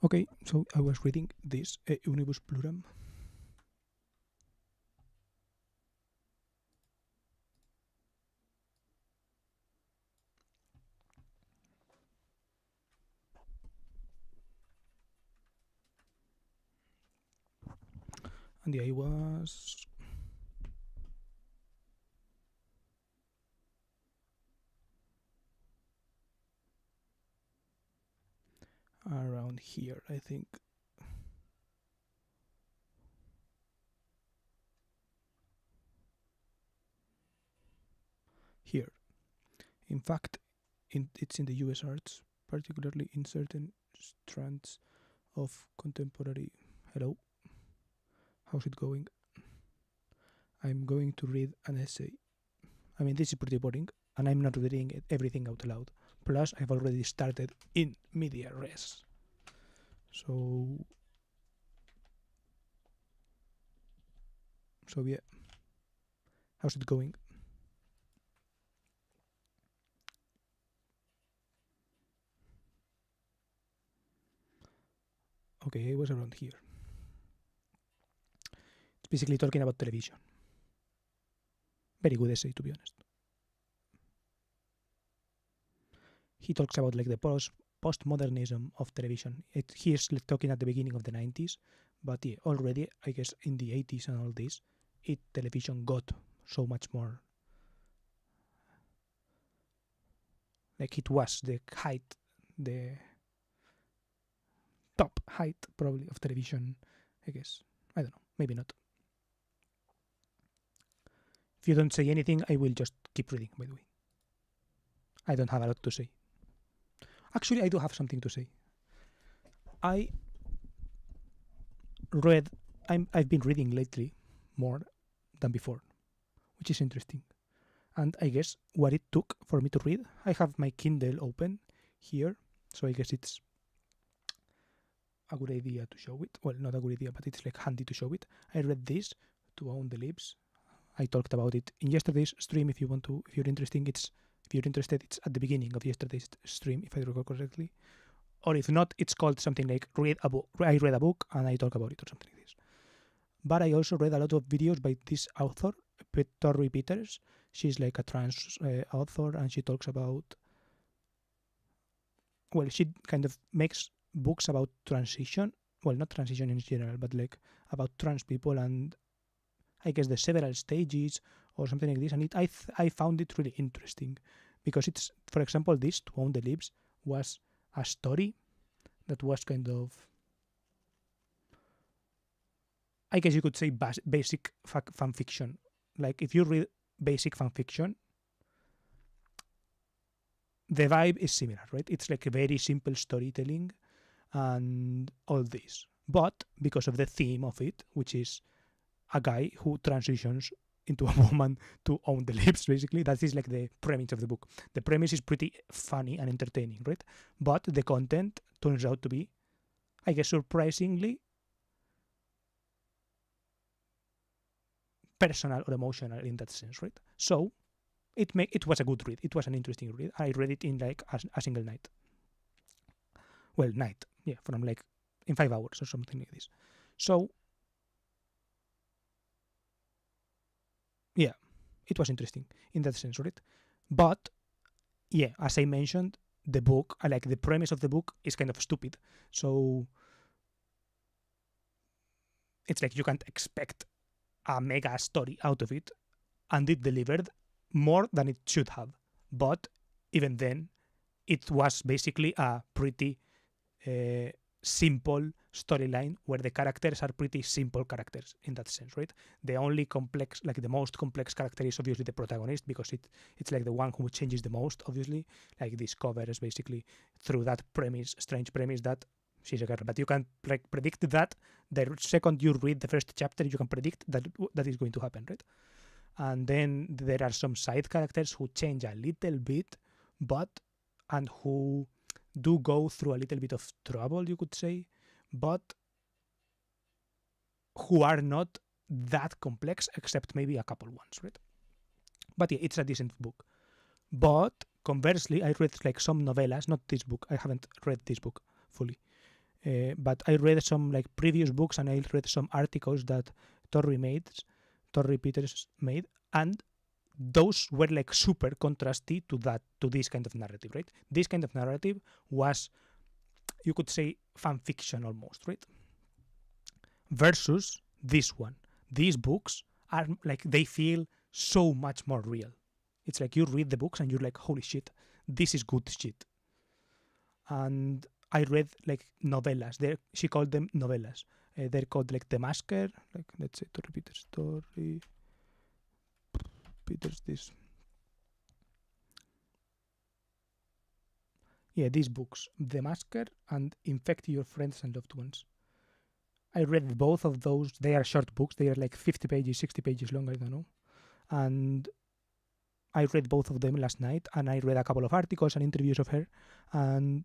Okay, so I was reading this Unibus Pluram. And the I was around here, I think. Here. In fact, it's in the US arts, particularly in certain strands of contemporary. Hello, how's it going? I'm going to read an essay. I mean, this is pretty boring, and I'm not reading everything out loud. Plus, I've already started in media res. So yeah, how's it going? Okay, I was around here. It's basically talking about television. Very good essay, to be honest. He talks about like the postmodernism of television. He is talking at the beginning of the 90s, but yeah, already, I guess, in the 80s and all this, television got so much more. Like it was the height, the top height probably of television, I guess. I don't know, maybe not. If you don't say anything, I will just keep reading, by the way. I don't have a lot to say. Actually, I do have something to say. I've been reading lately more than before, which is interesting. And I guess what it took for me to read, I have my Kindle open here, so I guess it's a good idea to show it. Well, not a good idea, but it's like handy to show it. I read this, To Own the Lips. I talked about it in yesterday's stream. If you're interested, it's at the beginning of yesterday's stream, if I recall correctly. Or if not, it's called something like I read a book and I talk about it or something like this. But I also read a lot of videos by this author, Tori Peters. She's like a trans author, and she talks about, well, she kind of makes books about transition. Well, not transition in general, but like about trans people and I guess the several stages or something like this. And I found it really interesting because it's, for example, this To Own the Lips was a story that was kind of, I guess you could say, basic fan fiction. Like if you read basic fan fiction, the vibe is similar, right? It's like a very simple storytelling and all this. But because of the theme of it, which is a guy who transitions into a woman to own the lips, basically, that is like the premise of the book. The premise is pretty funny and entertaining, right? But the content turns out to be, I guess, surprisingly personal or emotional in that sense, right? So it was a good read. It was an interesting read. I read it in like a single night. Well, night, yeah, from like in 5 hours or something like this. So yeah, it was interesting in that sense, right? But yeah, as I mentioned, the book, like the premise of the book, is kind of stupid. So it's like you can't expect a mega story out of it, and it delivered more than it should have. But even then, it was basically a pretty simple storyline where the characters are pretty simple characters in that sense, right? The only complex, like the most complex character is obviously the protagonist because it's like the one who changes the most, obviously. Like this cover is basically through that strange premise that she's a girl. But you can like predict that the second you read the first chapter, you can predict that is going to happen, right? And then there are some side characters who change a little bit, and who do go through a little bit of trouble, you could say, but who are not that complex, except maybe a couple ones, right? But yeah, it's a decent book. But conversely, I read like some novellas, not this book. I haven't read this book fully. But I read some like previous books and I read some articles that Torrey Peters made, and those were like super contrasty to this kind of narrative, right? This kind of narrative was, you could say, fan fiction almost, right? Versus this one. These books are like, they feel so much more real. It's like you read the books and you're like, holy shit, this is good shit. And I read like novellas. She called them novellas. They're called like The Masker. Like, let's say Torrey Peters this. Yeah, these books, The Masker and Infect Your Friends and Loved Ones. I read both of those. They are short books. They are like 50 pages, 60 pages long, I don't know. And I read both of them last night, and I read a couple of articles and interviews of her, and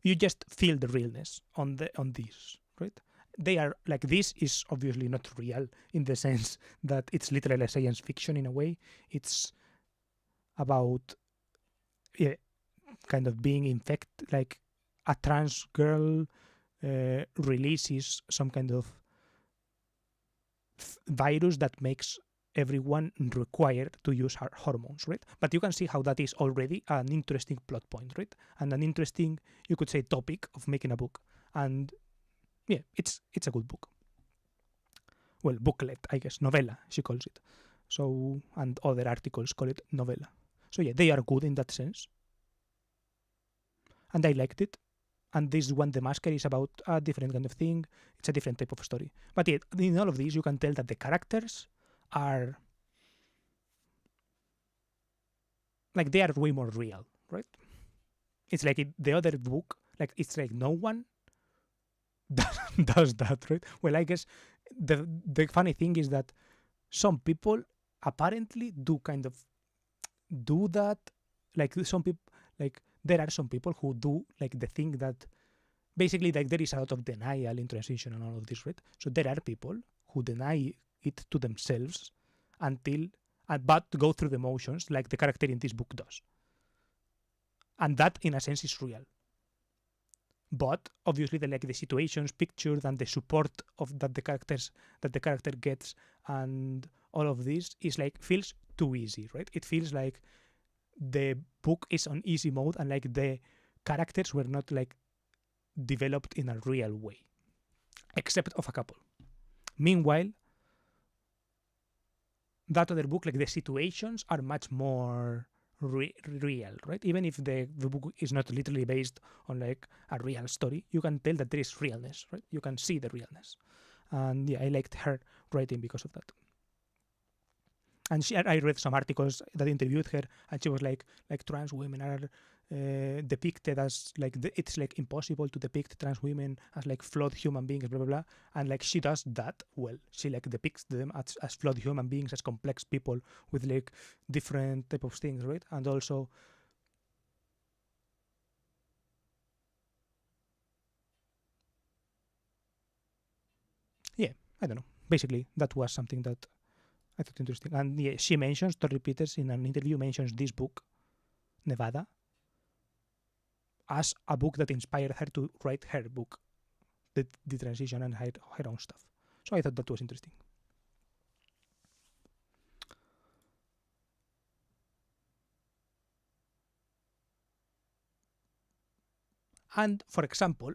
you just feel the realness on these, right? They are like, this is obviously not real in the sense that it's literally science fiction in a way. It's about kind of being infected, like a trans girl releases some kind of virus that makes everyone required to use her hormones, right? But you can see how that is already an interesting plot point, right? And an interesting, you could say, topic of making a book. And yeah, it's a good book. Well, booklet, I guess, novella, she calls it. So, and other articles call it novella. So yeah, they are good in that sense. And I liked it. And this one, The Masker, is about a different kind of thing. It's a different type of story. But yeah, in all of these, you can tell that the characters are like, they are way more real, right? It's like the other book, like, it's like no one does that, right? Well, I guess the funny thing is that some people apparently do kind of do that. Like, some people, like, there are some people who do like the thing that basically, like, there is a lot of denial in transition and all of this, right? So there are people who deny it to themselves until, but go through the motions like the character in this book does. And that, in a sense, is real. But obviously, the situations pictured and the support of that the character gets and all of this is like, feels too easy, right? It feels like the book is on easy mode and like the characters were not like developed in a real way, except of a couple. Meanwhile, that other book, like, the situations are much more real, right? Even if the book is not literally based on like a real story, you can tell that there is realness, right? You can see the realness. And yeah, I liked her writing because of that. And I read some articles that interviewed her, and she was like trans women are depicted as like, it's like impossible to depict trans women as like flawed human beings, blah blah blah. And like, she does that well. She like depicts them as flawed human beings, as complex people with like different type of things, right? And also, yeah, I don't know. Basically, that was something that I thought interesting. And yeah, she mentions, Torrey Peters in an interview mentions this book, Nevada, as a book that inspired her to write her book, the transition and her own stuff. So I thought that was interesting. And for example,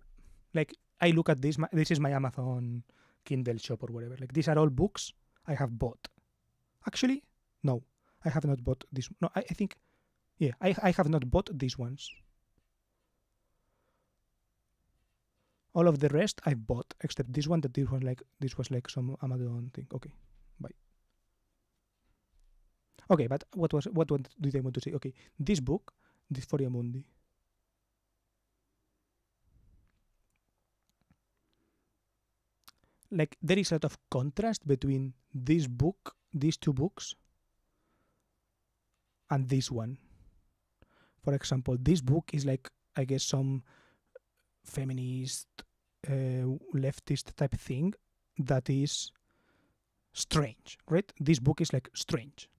like, I look at this, this is my Amazon Kindle shop or whatever. Like, these are all books I have bought. Actually, no, I have not bought this. No, I think, yeah, I have not bought these ones. All of the rest I bought, except this one, that this was like some Amazon thing. Okay, bye. Okay, but what did I want to say? Okay, this book, Dysphoria Mundi. Like, there is a lot of contrast between this book, these two books, and this one. For example, this book is like, I guess, some feminist, leftist type thing that is strange, right? This book is like strange.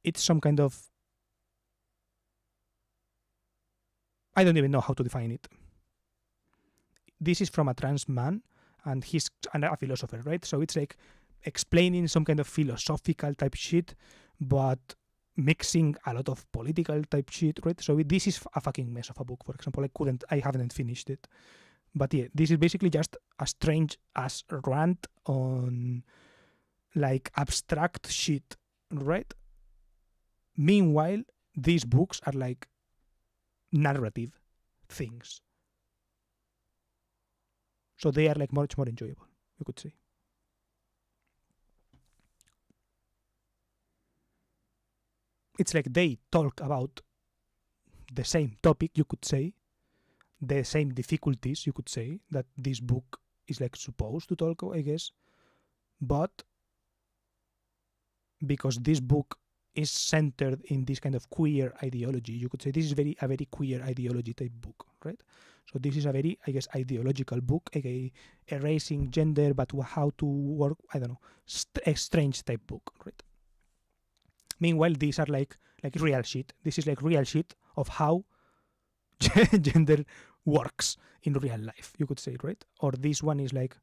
It's some kind of I don't even know how to define it. This is from a trans man, and he's a philosopher, right? So it's like explaining some kind of philosophical type shit, but mixing a lot of political type shit, right? So this is a fucking mess of a book. For example, I haven't finished it, but yeah, this is basically just a strange ass rant on like abstract shit, right? Meanwhile, these books are like narrative things, so they are like much more enjoyable, you could say. It's like they talk about the same topic, you could say, the same difficulties, you could say, that this book is like supposed to talk, I guess, but because this book is centered in this kind of queer ideology, you could say this is a very queer ideology type book, right? So this is a very, I guess, ideological book, aka erasing gender, but how to work, I don't know, a strange type book, right? Meanwhile, these are like real shit. This is like real shit of how gender works in real life, you could say, right? Or this one is like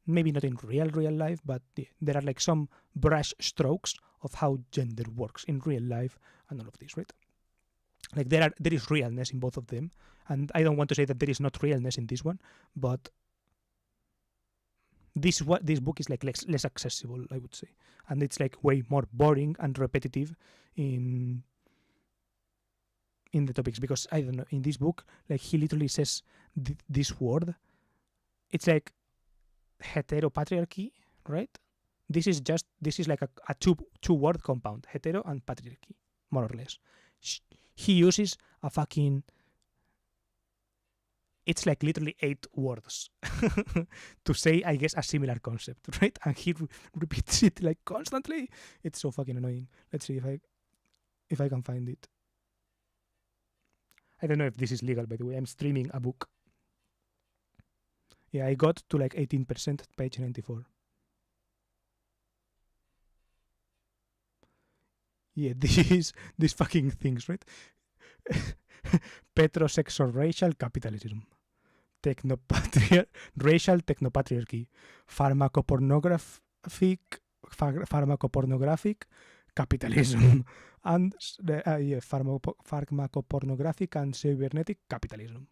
maybe not in real life, but there are like some brush strokes of how gender works in real life and all of this, right? Like there is realness in both of them, and I don't want to say that there is not realness in this one, but this book is like less accessible, I would say, and it's like way more boring and repetitive in the topics, because I don't know, in this book, like he literally says this word. It's like heteropatriarchy, right? This is like a two word compound, hetero and patriarchy, more or less. He uses a fucking, it's like literally 8 words to say, I guess, a similar concept, right? And he repeats it like constantly. It's so fucking annoying. Let's see if I can find it. I don't know if this is legal, by the way. I'm streaming a book. Yeah, I got to like 18%, page 94. Yeah, these fucking things, right? Petrosexual racial capitalism, racial technopatriarchy, pharmacopornographic capitalism, and pharmacopornographic and cybernetic capitalism,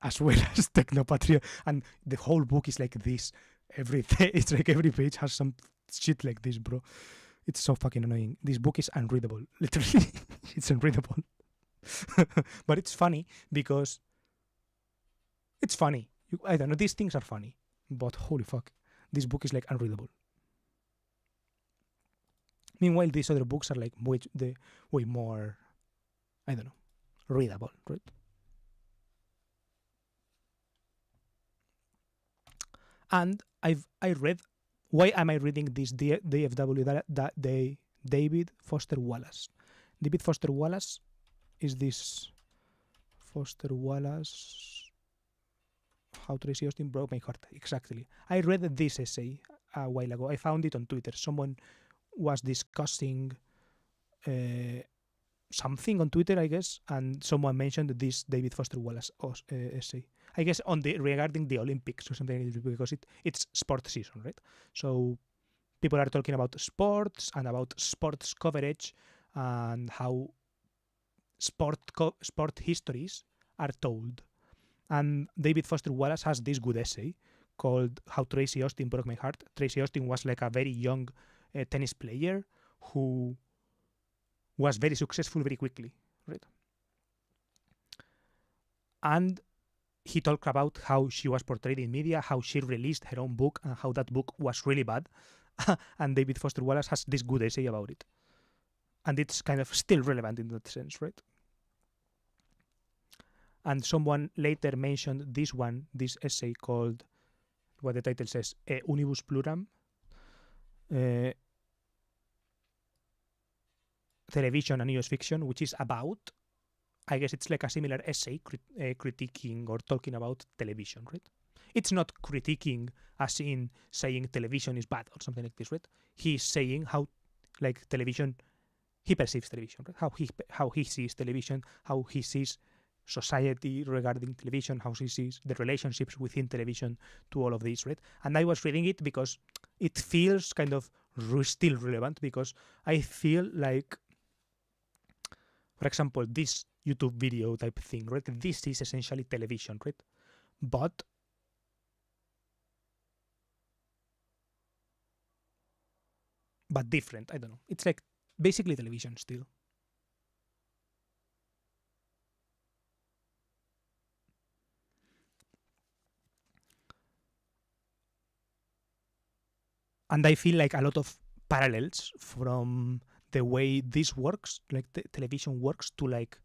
as well as technopatria. And the whole book is like this. It's like every page has some shit like this, bro. It's so fucking annoying. This book is unreadable. Literally, it's unreadable. But it's funny because it's funny. I don't know. These things are funny, but holy fuck, this book is like unreadable. Meanwhile, these other books are like way more, I don't know, readable, right? And I read. Why am I reading this DFW? David Foster Wallace. David Foster Wallace is this Foster Wallace. How Tracy Austin broke my heart. Exactly. I read this essay a while ago. I found it on Twitter. Someone was discussing something on Twitter, I guess, and someone mentioned this David Foster Wallace essay. I guess regarding the Olympics or something like this, because it's sports season, right? So people are talking about sports and about sports coverage and how sport histories are told. And David Foster Wallace has this good essay called How Tracy Austin Broke My Heart. Tracy Austin was like a very young tennis player who was very successful very quickly, right? And he talked about how she was portrayed in media, how she released her own book, and how that book was really bad. And David Foster Wallace has this good essay about it. And it's kind of still relevant in that sense, right? And someone later mentioned this essay called, what the title says, Unibus Pluram, television and news fiction, which is about, I guess it's like a similar essay critiquing or talking about television, right? It's not critiquing as in saying television is bad or something like this, right? He's saying how, like, television, he perceives television, right? How he sees television, how he sees society regarding television, how she sees the relationships within television to all of this, right? And I was reading it because it feels kind of still relevant, because I feel like, for example, this YouTube video type thing, right? This is essentially television, right? But different. I don't know. It's like basically television still. And I feel like a lot of parallels from the way this works, like the television works, to like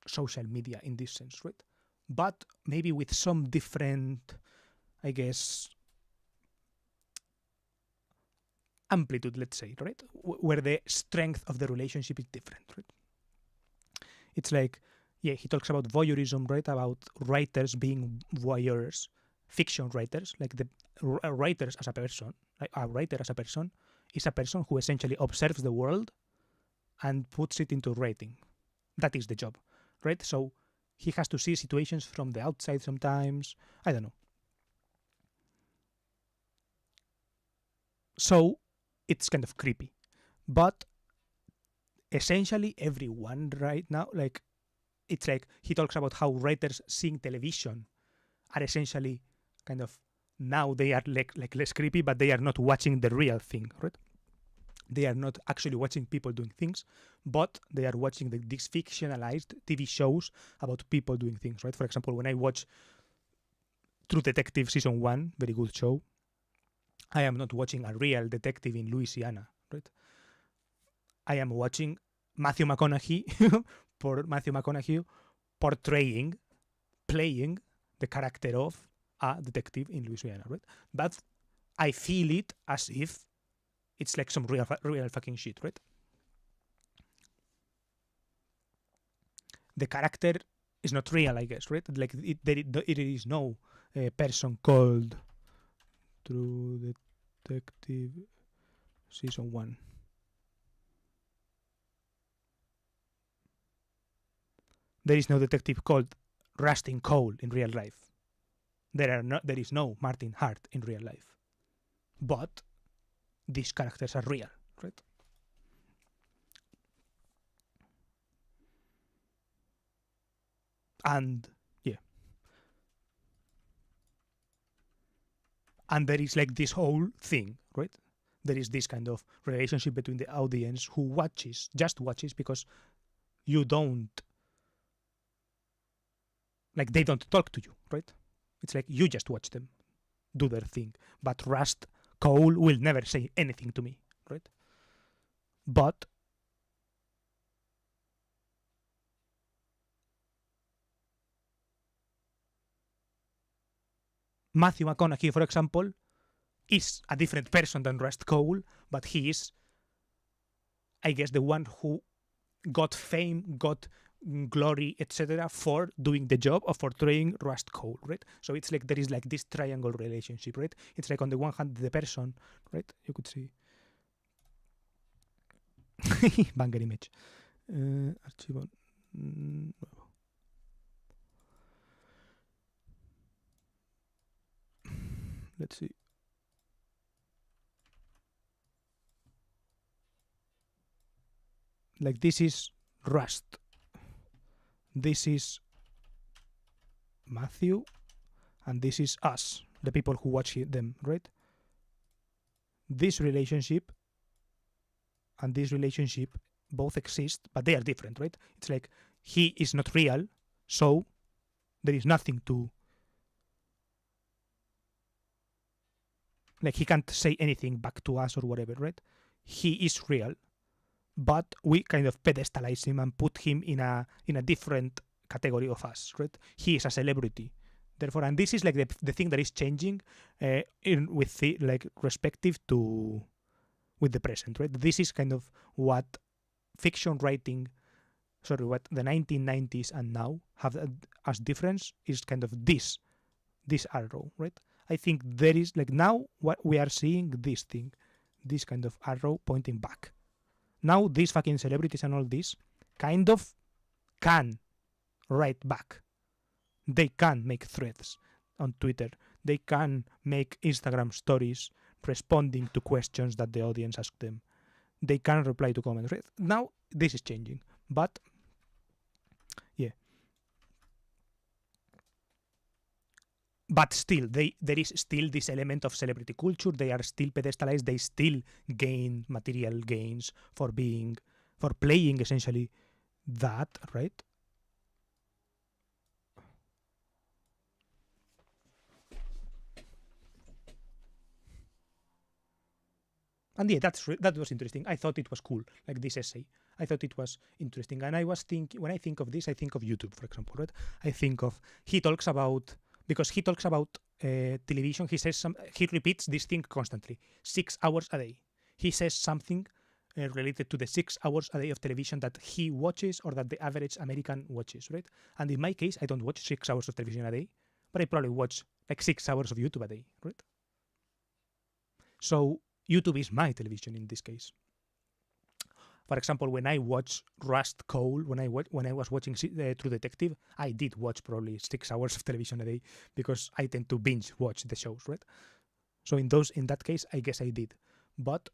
social media in this sense, right? But maybe with some different, I guess, amplitude, let's say, right? Where the strength of the relationship is different, right? It's like, yeah, he talks about voyeurism, right? About writers being voyeurs, fiction writers, like the writers as a person, like a writer as a person is a person who essentially observes the world and puts it into writing. That is the job, right? So he has to see situations from the outside sometimes. I don't know. So it's kind of creepy. But essentially everyone right now, like, it's like he talks about how writers seeing television are essentially kind of, now they are like less creepy, but they are not watching the real thing, right? They are not actually watching people doing things, but they are watching these fictionalized TV shows about people doing things, right? For example, when I watch True Detective Season 1, very good show, I am not watching a real detective in Louisiana, right? I am watching Matthew McConaughey portraying, playing the character of a detective in Louisiana, right? But I feel it as if it's like some real fucking shit, right? The character is not real, I guess, right? Like it is no person called True Detective Season 1. There is no detective called Rustin Cole in real life. There is no Martin Hart in real life. But these characters are real, right? And yeah. And there is like this whole thing, right? There is this kind of relationship between the audience who just watches because you don't, like, they don't talk to you, right? It's like you just watch them do their thing. But Rust Cole will never say anything to me, right? But Matthew McConaughey, for example, is a different person than Rust Cole, but he is, I guess, the one who got fame, got glory, etc., for doing the job of portraying Rust Cole, right? So it's like there is like this triangle relationship, right? It's like on the one hand the person, right? You could see banger image. Archivo nuevo. Let's see. Like this is Rust. This is Matthew, and this is us, the people who watch them, right? This relationship and this relationship both exist, but they are different, right? It's like he is not real, so there is nothing to, like, he can't say anything back to us or whatever, right? He is real, but we kind of pedestalize him and put him in a different category of us, right? He is a celebrity, therefore, and this is like the thing that is changing with the, like, respective to with the present, right? This is kind of what fiction writing, what the 1990s and now have as difference is kind of this arrow, right? I think there is, like, now what we are seeing, this thing, this kind of arrow pointing back. Now these fucking celebrities and all this kind of can write back. They can make threads on Twitter. They can make Instagram stories responding to questions that the audience asks them. They can reply to comments. Right? Now this is changing, but yeah. But still, there is still this element of celebrity culture. They are still pedestalized. They still gain material gains for playing essentially that, right? And yeah, that was interesting. I thought it was cool, like this essay. I thought it was interesting, and I was thinking, when I think of this, I think of YouTube, for example, right? I think of because he talks about television. He repeats this thing constantly, 6 hours a day. He says something related to the 6 hours a day of television that he watches or that the average American watches, right? And in my case, I don't watch 6 hours of television a day, but I probably watch like 6 hours of YouTube a day, right? So YouTube is my television in this case. For example, when I watch Rust Cole, when I was watching True Detective, I did watch probably 6 hours of television a day because I tend to binge watch the shows, right? So in that case, I guess I did, but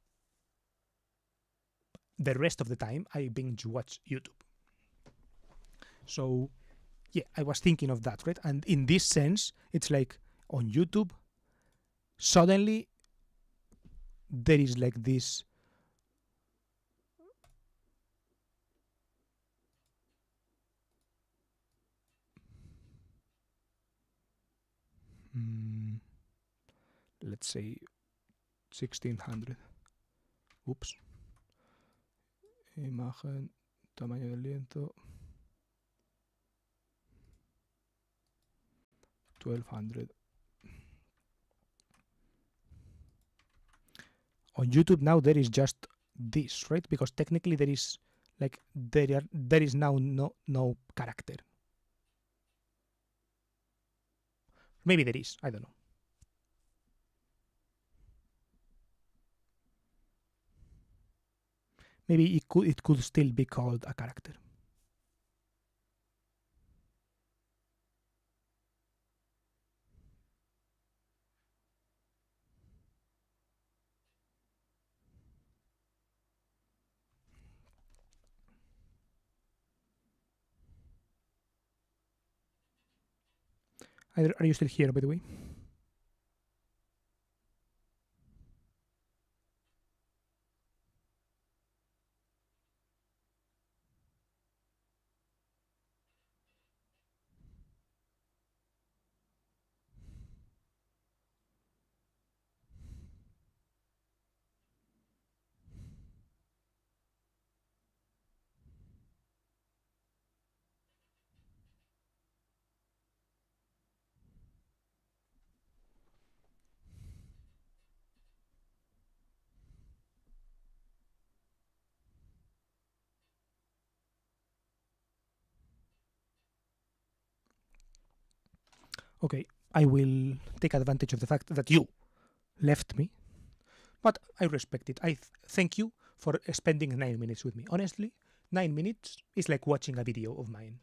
the rest of the time I binge watch YouTube. So yeah, I was thinking of that, right? And in this sense, it's like on YouTube, suddenly there is like this let's say 1600. Oops. Imagen, tamaño del lienzo 1200. On YouTube now there is just this, right? Because technically there is now no character. Maybe there is, I don't know. Maybe it could still be called a character. Are you still here, by the way? Okay, I will take advantage of the fact that you left me, but I respect it. I thank you for spending 9 minutes with me. Honestly, 9 minutes is like watching a video of mine,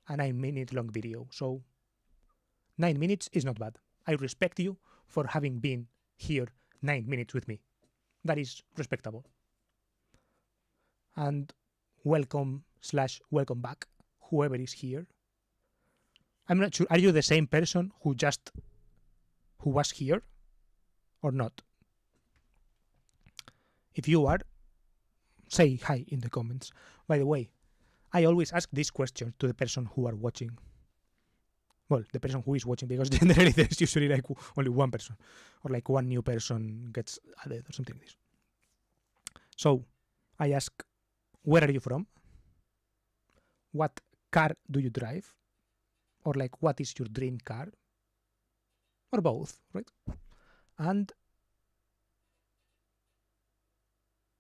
a 9-minute long video. So 9 minutes is not bad. I respect you for having been here 9 minutes with me. That is respectable. And welcome back, whoever is here. I'm not sure. Are you the same person who was here or not? If you are, say hi in the comments. By the way, I always ask this question to the person who are watching. Well, the person who is watching, because generally there's usually like only one person, or like one new person gets added or something like this. So I ask, where are you from? What car do you drive? Or like, what is your dream car? Or both, right? And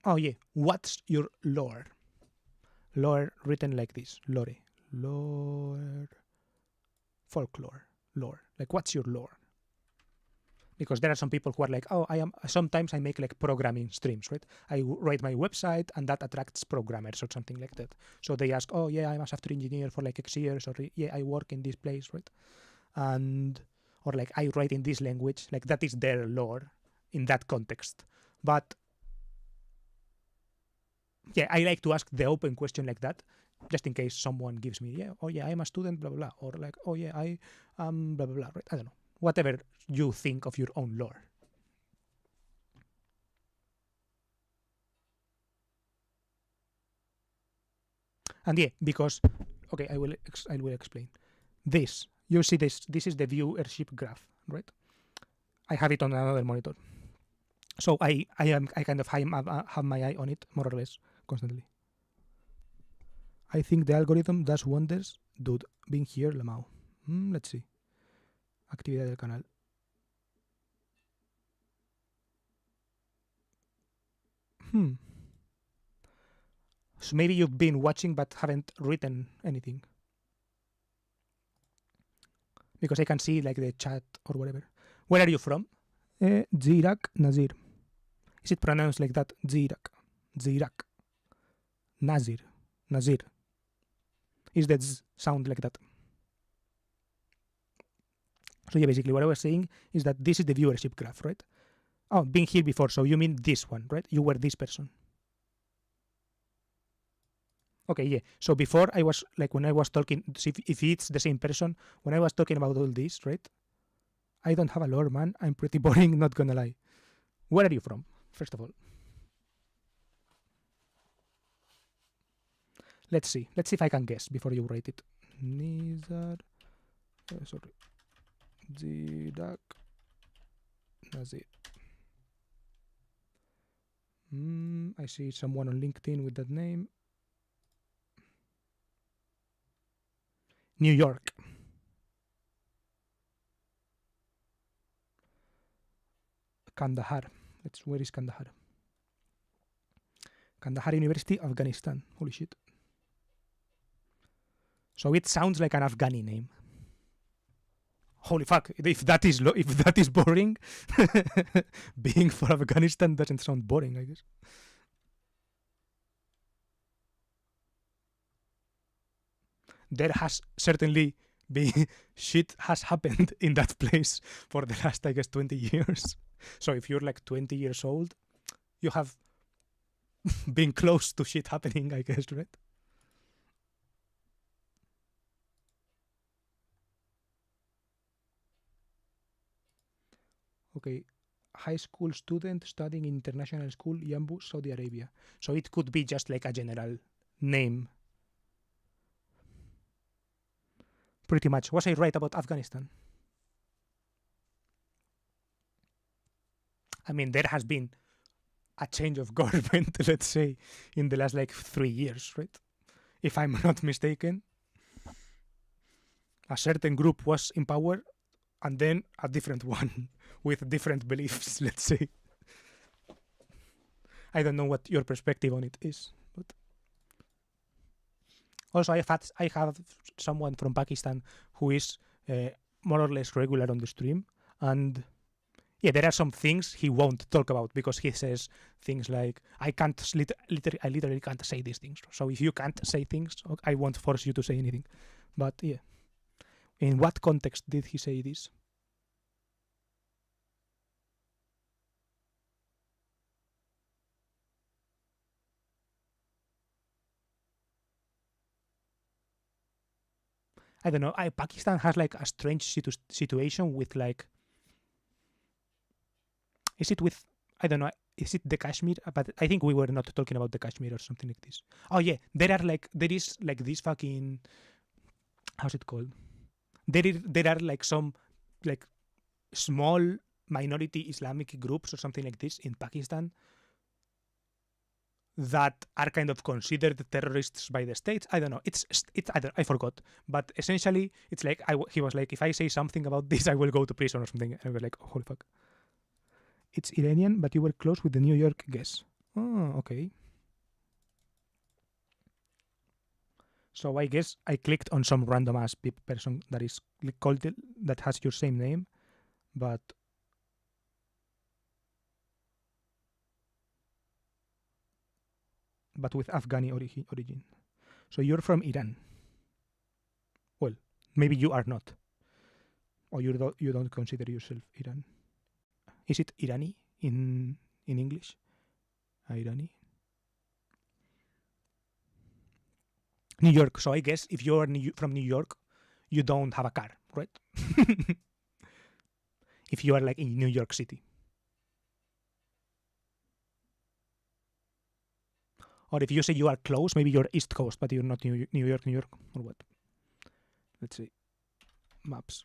oh yeah, what's your lore? Lore written like this, lore, folklore, lore. Like, what's your lore? Because there are some people who are like, oh, sometimes I make like programming streams, right? I write my website and that attracts programmers or something like that. So they ask, oh yeah, I'm a software engineer for like X years, or yeah, I work in this place, right? Or like I write in this language, like that is their lore in that context. But yeah, I like to ask the open question like that, just in case someone gives me, yeah, oh yeah, I'm a student, blah, blah, blah. Or like, oh yeah, I am blah, blah, blah, right? I don't know. Whatever you think of your own lore. And yeah, because, okay, I will explain. This, you see this is the viewership graph, right? I have it on another monitor. So I kind of have my eye on it, more or less, constantly. I think the algorithm does wonders. Dude, being here, Lamau. Let's see. Actividad del canal. So maybe you've been watching but haven't written anything. Because I can see like the chat or whatever. Where are you from? Zirak Nazir. Is it pronounced like that? Zirak. Nazir. Is that sound like that? So yeah, basically what I was saying is that this is the viewership graph, right? Oh, been here before, so you mean this one, right? You were this person. Okay, yeah. So before I was like, when I was talking, if it's the same person, when I was talking about all this, right? I don't have a lore, man. I'm pretty boring, not gonna lie. Where are you from, first of all? Let's see if I can guess before you write it. Nizar, sorry, Zirak Nazir. I see someone on LinkedIn with that name. New York. Kandahar. Where is Kandahar? Kandahar University, Afghanistan. Holy shit. So it sounds like an Afghani name. Holy fuck! If that is boring, being for Afghanistan doesn't sound boring, I guess. There has certainly been shit has happened in that place for the last, I guess, 20 years. So if you're like 20 years old, you have been close to shit happening, I guess, right? Okay, high school student studying in international school, Yanbu, Saudi Arabia. So it could be just like a general name. Pretty much. Was I right about Afghanistan? I mean, there has been a change of government, let's say, in the last like 3 years, right? If I'm not mistaken. A certain group was in power and then a different one with different beliefs, let's say. I don't know what your perspective on it is. But also, I have someone from Pakistan who is more or less regular on the stream, and yeah, there are some things he won't talk about because he says things like, I literally can't say these things. So if you can't say things, I won't force you to say anything. But yeah, in what context did he say this? I don't know. Pakistan has like a strange situation with like, is it with, I don't know, is it the Kashmir? But I think we were not talking about the Kashmir or something like this. Oh yeah, there is like this fucking, how's it called? There are like some like small minority Islamic groups or something like this in Pakistan that are kind of considered terrorists by the states. I don't know. It's I forgot. But essentially, it's like he was like, if I say something about this, I will go to prison or something. And I was like, oh, holy fuck. It's Iranian, but you were close with the New York guess. Oh, okay. So I guess I clicked on some random ass person that is called that has your same name, but but with Afghani origin. So you're from Iran. Well, maybe you are not, or you don't consider yourself Iran. Is it Irani in English? Irani. New York. So I guess if you're from New York, you don't have a car, right? If you are like in New York City. Or if you say you are close, maybe you're East Coast, but you're not New York, or what? Let's see. Maps.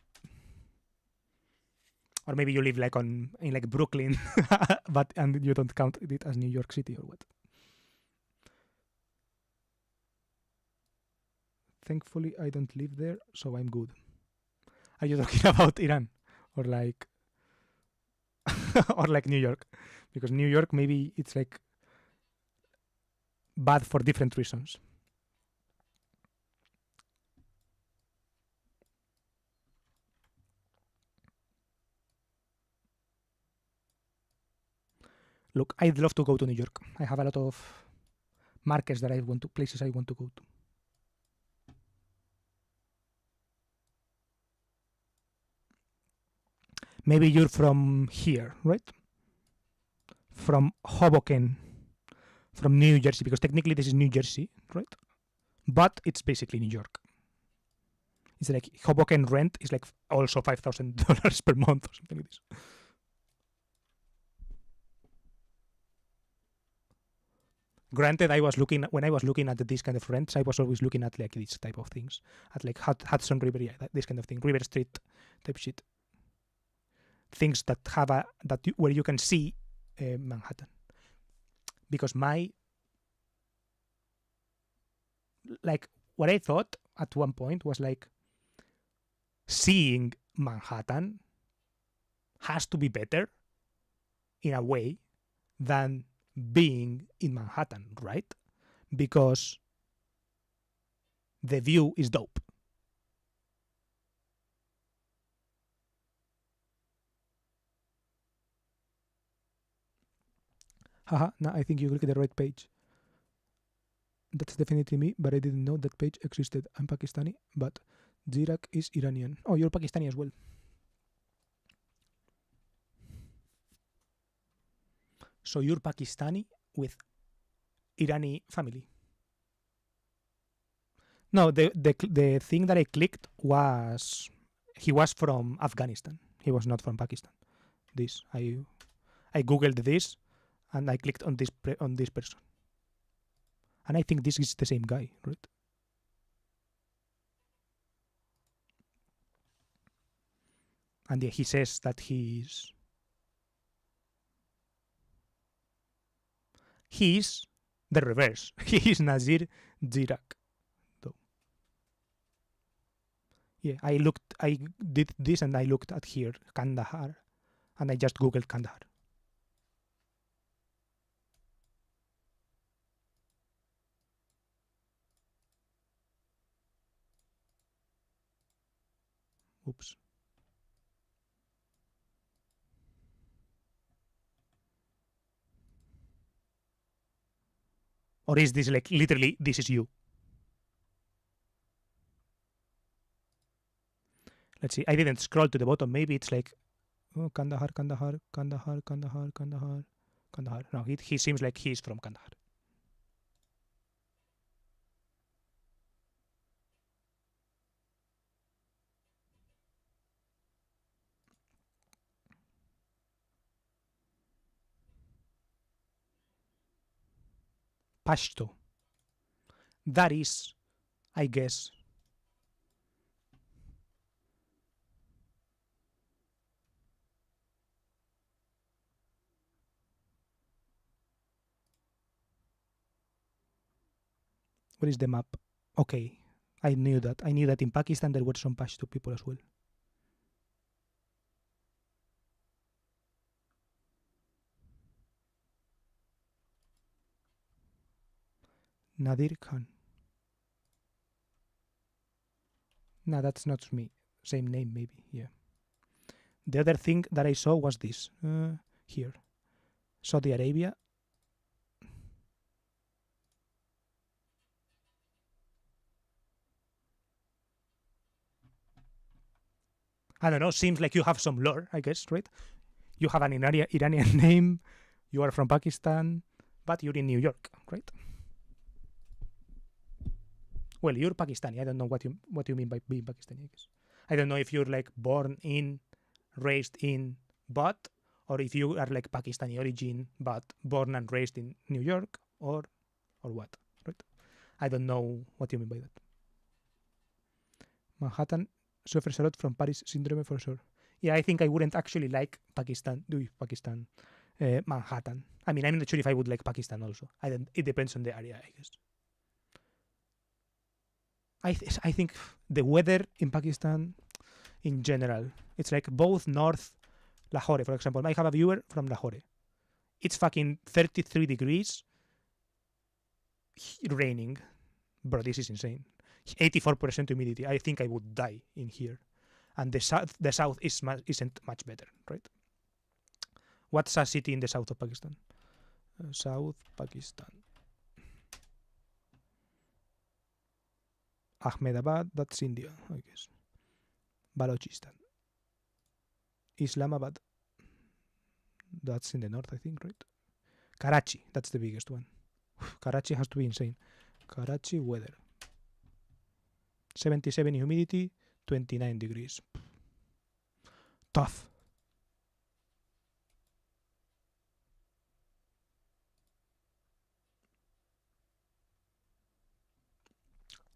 Or maybe you live like in like Brooklyn, and you don't count it as New York City, or what? Thankfully, I don't live there, so I'm good. Are you talking about Iran, or like, or like New York? Because New York, maybe it's like bad for different reasons. Look, I'd love to go to New York. I have a lot of markets that places I want to go to. Maybe you're from here, right? From Hoboken, from New Jersey, because technically this is New Jersey, right? But it's basically New York. It's like Hoboken rent is like also $5,000 per month or something like this. Granted, when I was looking at these kind of rents, I was always looking at like these type of things, at like Hudson River, yeah, this kind of thing, River Street type shit. Things that have where you can see Manhattan. Because what I thought at one point was like, seeing Manhattan has to be better in a way than being in Manhattan, right? Because the view is dope. Haha, now I think you clicked the right page. That's definitely me, but I didn't know that page existed. I'm Pakistani, but Jirak is Iranian. Oh, you're Pakistani as well. So you're Pakistani with Irani family. No, the thing that I clicked was he was from Afghanistan. He was not from Pakistan. This I googled this, and I clicked on this person, and I think this is the same guy, right? And he says that he's the reverse. He is Nazir Jirak. Though. Yeah, I did this and I looked at here, Kandahar, and I just googled Kandahar. Oops. Or is this like literally this is you? Let's see. I didn't scroll to the bottom. Maybe it's like Kandahar. No, he seems like he's from Kandahar. Pashto. That is, I guess, what is the map? Okay, I knew that. I knew that in Pakistan there were some Pashto people as well. Nadir Khan. No, that's not me. Same name, maybe. Yeah. The other thing that I saw was this. Here. Saudi Arabia. I don't know, seems like you have some lore, I guess, right? You have an Iranian name, you are from Pakistan, but you're in New York, right? Well, you're Pakistani. I don't know what you mean by being Pakistani, I guess. I don't know if you're like born in, raised in, but, or if you are like Pakistani origin, but born and raised in New York, or what, right? I don't know what you mean by that. Manhattan suffers a lot from Paris syndrome for sure. Yeah, I think I wouldn't actually like Manhattan. I mean, I'm not sure if I would like Pakistan also. It depends on the area, I guess. I think the weather in Pakistan in general, it's like both north, Lahore, for example. I have a viewer from Lahore. It's fucking 33 degrees, raining. Bro, this is insane. 84% humidity. I think I would die in here. And the south isn't much better, right? What's a city in the south of Pakistan? South Pakistan. Ahmedabad, that's India, I guess. Balochistan. Islamabad, that's in the north, I think, right? Karachi, that's the biggest one. Karachi has to be insane. Karachi weather. 77 humidity, 29 degrees. Tough.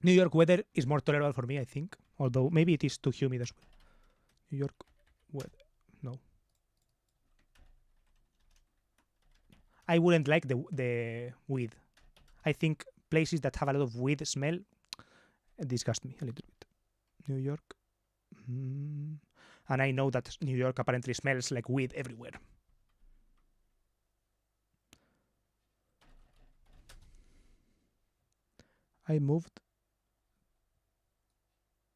New York weather is more tolerable for me, I think. Although maybe it is too humid as well. New York weather. No. I wouldn't like the weed. I think places that have a lot of weed smell disgust me a little bit. New York. And I know that New York apparently smells like weed everywhere. I moved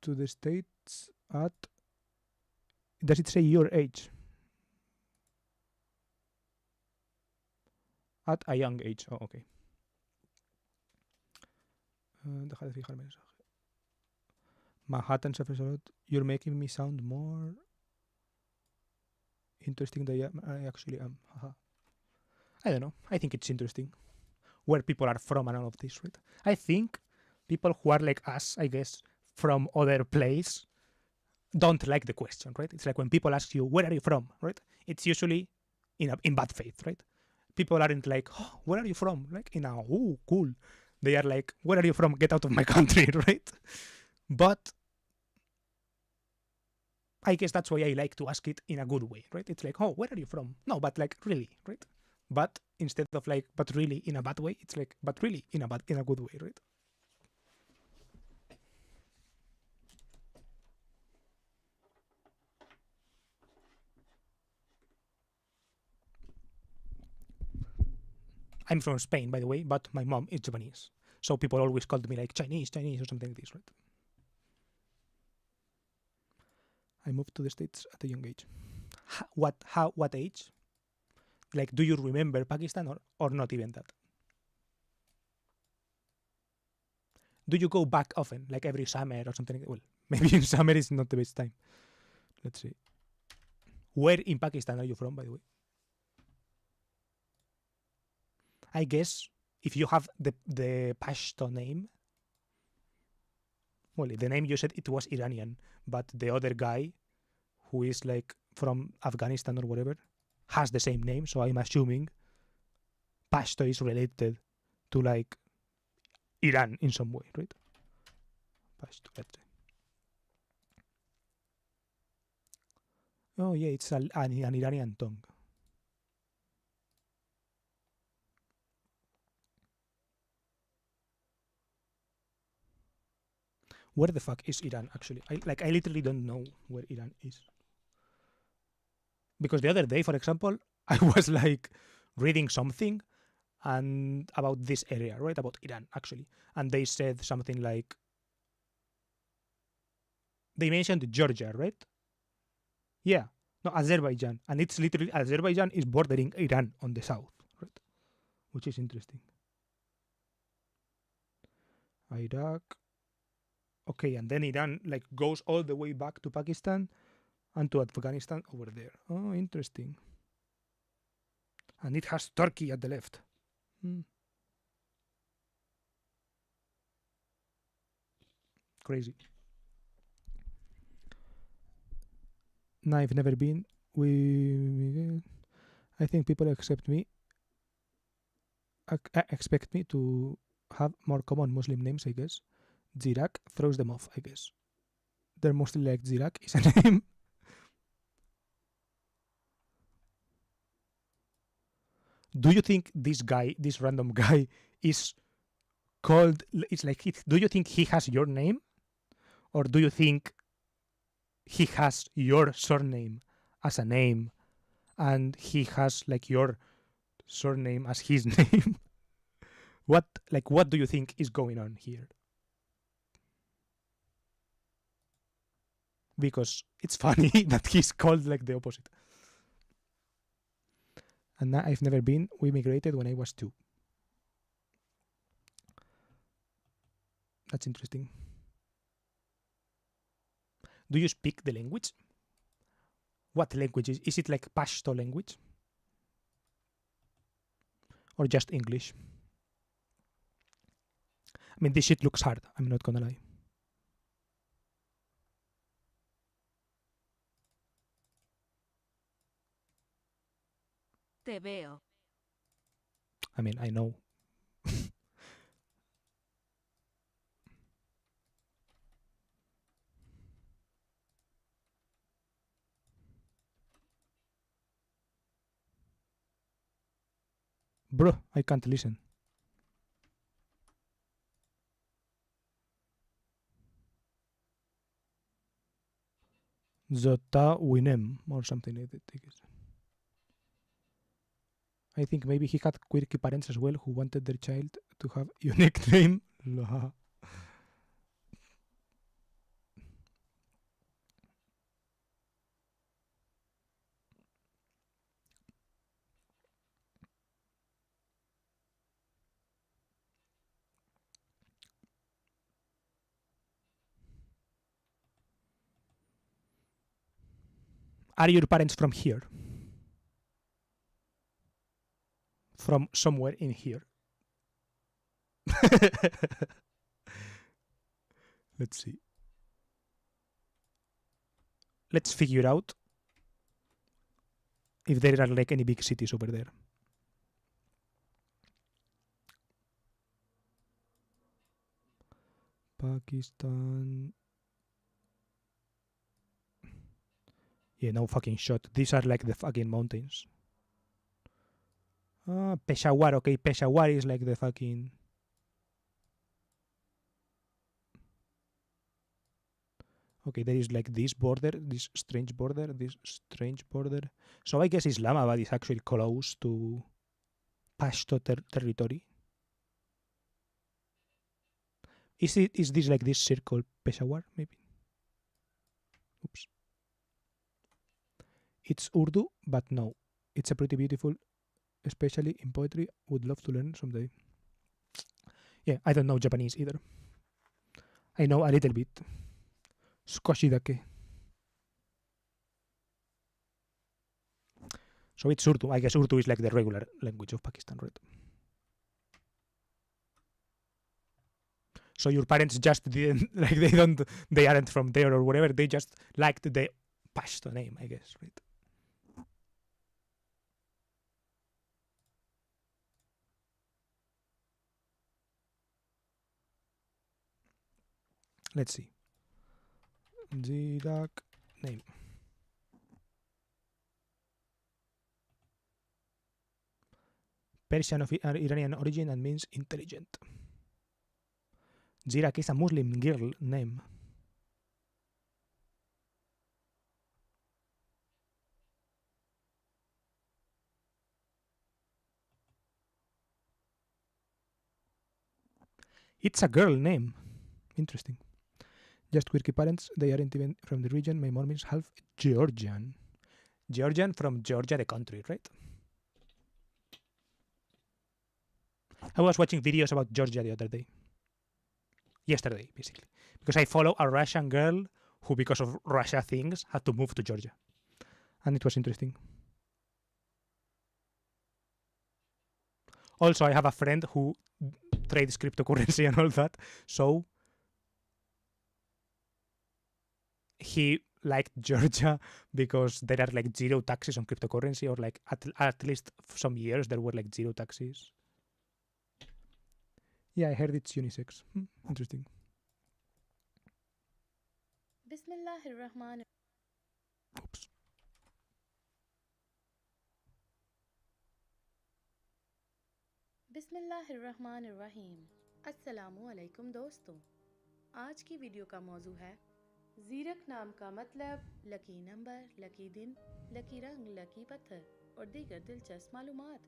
to the States at... Does it say your age? At a young age. Oh, okay. Deja de fijar mensaje. Manhattan suffers a lot. You're making me sound more interesting than I actually am. Haha. I don't know. I think it's interesting where people are from and all of this, right? I think people who are like us, I guess, from other place, don't like the question, right? It's like when people ask you, where are you from, right? It's usually in bad faith, right? People aren't like, oh, where are you from? Like in a, oh, cool. They are like, where are you from? Get out of my country, right? But I guess that's why I like to ask it in a good way, right? It's like, oh, where are you from? No, but like really, right? But instead of like, but really in a bad way, it's like, but really in a good way, right? I'm from Spain, by the way, but my mom is Japanese. So people always called me like Chinese or something like this, right? I moved to the States at a young age. What age? Like, do you remember Pakistan or not even that? Do you go back often, like every summer or something? Well, maybe in summer is not the best time. Let's see. Where in Pakistan are you from, by the way? I guess if you have the Pashto name, well, the name you said it was Iranian, but the other guy who is like from Afghanistan or whatever has the same name, so I'm assuming Pashto is related to like Iran in some way, right? Pashto, let's say. Oh yeah, it's an Iranian tongue. Where the fuck is Iran actually? I literally don't know where Iran is. Because the other day, for example, I was like reading something and about this area, right? About Iran actually. And they said something like they mentioned Georgia, right? Yeah. No, Azerbaijan. And it's literally Azerbaijan is bordering Iran on the south, right? Which is interesting. Iraq. Okay, and then Iran like goes all the way back to Pakistan, and to Afghanistan over there. Oh, interesting. And it has Turkey at the left. Crazy. No, I've never been. I think people expect me to have more common Muslim names, I guess. Zirak throws them off, I guess. They're mostly like Zirak is a name. Do you think this guy, this random guy, is called? It's like, do you think he has your name, or do you think he has your surname as a name, and he has like your surname as his name? What do you think is going on here? Because it's funny that he's called like the opposite. And I've never been. We migrated when I was 2. That's interesting. Do you speak the language? What language is it? Like Pashto language? Or just English? I mean, this shit looks hard. I'm not gonna lie. Te veo. I mean, I know. Bro, I can't listen. Zota Winem or something like that, I guess. I think maybe he had quirky parents as well who wanted their child to have unique name. Are your parents from here? From somewhere in here? Let's see. Let's figure out if there are like any big cities over there. Pakistan. Yeah, no fucking shot. These are like the fucking mountains. Peshawar, okay. Peshawar is like the fucking... Okay, there is like this border, this strange border. So I guess Islamabad is actually close to Pashto territory. Is this like this circle Peshawar, maybe? Oops. It's Urdu, but no. It's a pretty beautiful, especially in poetry. Would love to learn someday. Yeah, I don't know Japanese either. I know a little bit. Skoshi dake. So it's Urdu. I guess Urdu is like the regular language of Pakistan, right? So your parents just didn't, like they aren't from there or whatever. They just liked the Pashto name, I guess, right? Let's see. Zirak name. Persian of Iranian origin and means intelligent. Zirak is a Muslim girl name. It's a girl name. Interesting. Just quirky parents. They aren't even from the region. My mom is half Georgian. Georgian from Georgia, the country, right? I was watching videos about Georgia the other day. Yesterday, basically. Because I follow a Russian girl who, because of Russia things, had to move to Georgia. And it was interesting. Also, I have a friend who trades cryptocurrency and all that, so he liked Georgia because there are like zero taxes on cryptocurrency, or like at least some years there were like zero taxes. Yeah, I heard it's unisex. Interesting. Bismillahirrahman. Oops. बिस्मिल्लाहिर्रहमानिर्रहीम। अस्सलामुअलैकुम दोस्तों, आज की video का मौजू है ज़ीरक नाम का मतलब, लकी नंबर, लकी दिन, लकी रंग, लकी पत्थर और दीगर दिलचस्प मालूमात।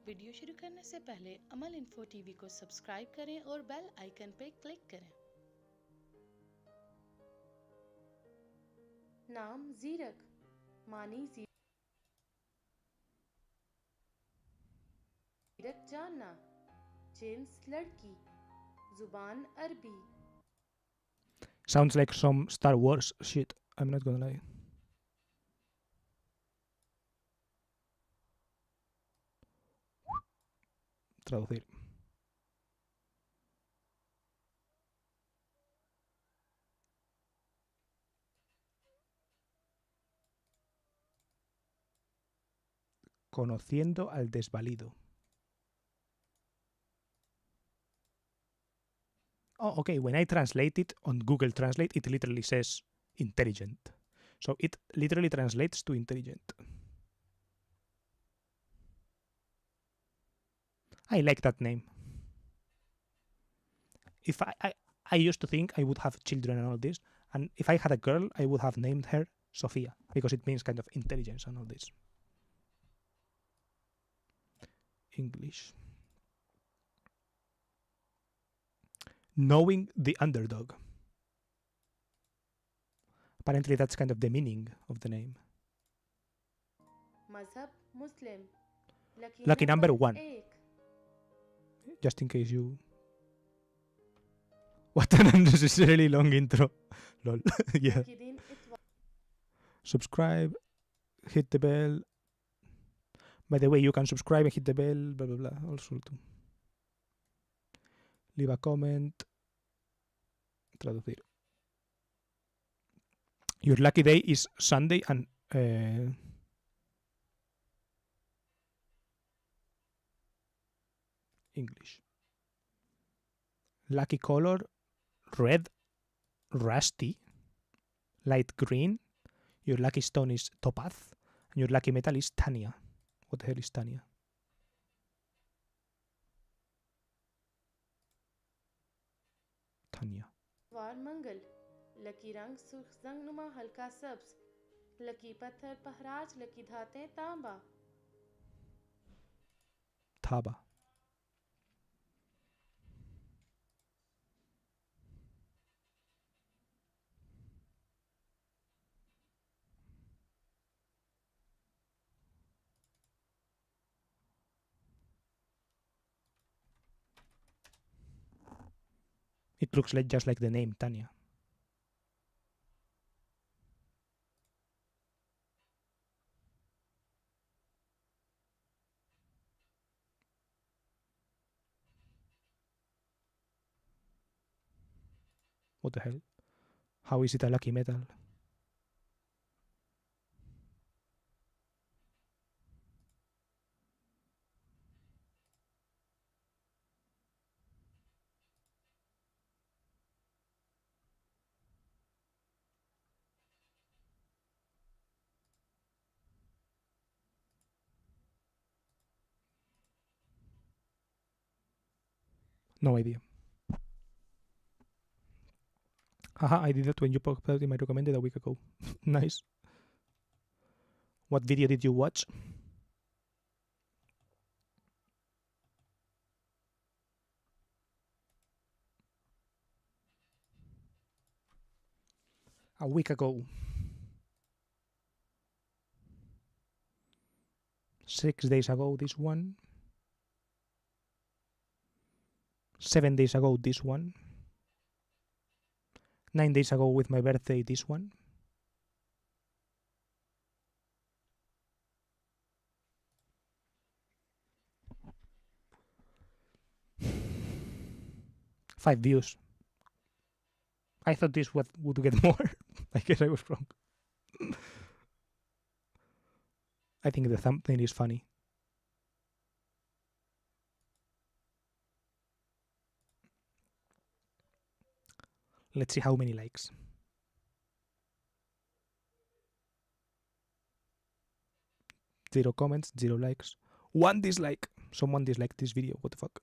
वीडियो शुरू करने से पहले अमल इन्फो टीवी को सब्सक्राइब करें और बेल आइकन पे क्लिक करें। नाम ज़ीरक, मानी ज़ीरक जानना, जिन्स लड़की, जुबान अरबी। Sounds like some Star Wars shit. I'm not gonna lie. Traducir. Conociendo al desvalido. Oh, okay. When I translate it on Google Translate, it literally says intelligent. So it literally translates to intelligent. I like that name. If I used to think I would have children and all this, and if I had a girl, I would have named her Sophia, because it means kind of intelligence and all this. English. Knowing the underdog. Apparently that's kind of the meaning of the name. मज़हब मुस्लिम, Lucky number 1. Just in case you... What an unnecessarily long intro. Lol. Yeah. Subscribe, hit the bell. By the way, you can subscribe and hit the bell, blah, blah, blah. Also too. Leave a comment. Traducir. Your lucky day is Sunday and... English. Lucky color, red, rusty, light green. Your lucky stone is topaz. And your lucky metal is Tanya. What the hell is Tanya? Tanya. War Mangal, lucky रंग सुर्ख जंगनुमा हल्का सब्ज, lucky पत्थर Pahraj, lucky धातें तांबा। Taba. It looks like just like the name Tanya. What the hell? How is it a lucky metal? No idea. Haha, I did that when you popped out in my recommended a week ago. Nice. What video did you watch? A week ago. 6 days ago, this one. 7 days ago, this one. 9 days ago with my birthday, this one. Five views. I thought this would get more. I guess I was wrong. I think the thumbnail is funny. Let's see how many likes. 0 comments, 0 likes. 1 dislike. Someone disliked this video. What the fuck?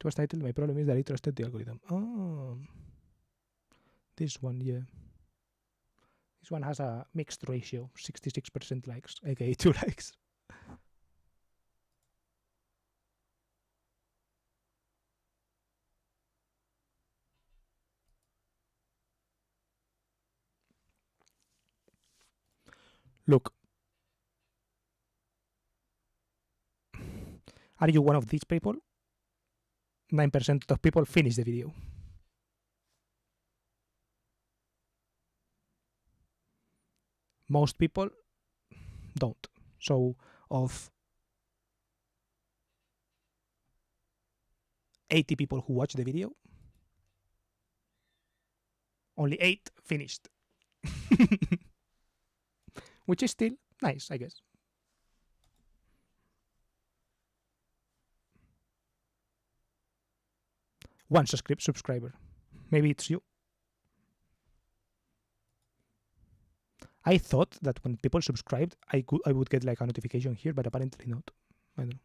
It was titled, "My problem is that I trusted the algorithm." Oh. This one, yeah. This one has a mixed ratio, 66% likes, aka 2 likes. Look. Are you one of these people? 9% of people finish the video. Most people don't. So of 80 people who watch the video, only 8 finished. Which is still nice, I guess. One subscriber. Maybe it's you. I thought that when people subscribed, I would get like a notification here, but apparently not. I don't know.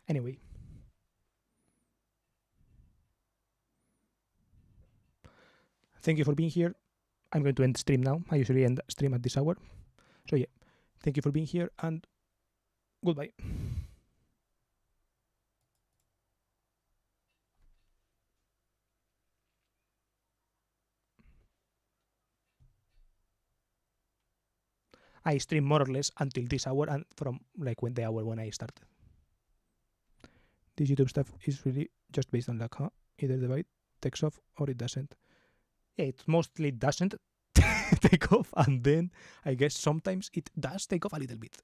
Anyway. Thank you for being here. I'm going to end stream now. I usually end stream at this hour. So yeah, thank you for being here and goodbye. I stream more or less until this hour and from like when the hour when I started. This YouTube stuff is really just based on luck, huh? Either the bite takes off or it doesn't. Yeah, it mostly doesn't take off, and then I guess sometimes it does take off a little bit.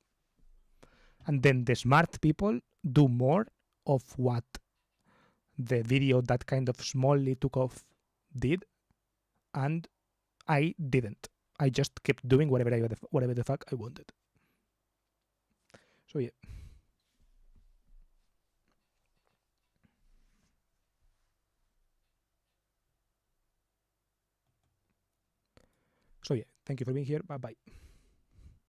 And then the smart people do more of what the video that kind of smallly took off did, and I didn't. I just kept doing whatever the fuck I wanted. So yeah. So yeah, thank you for being here. Bye bye.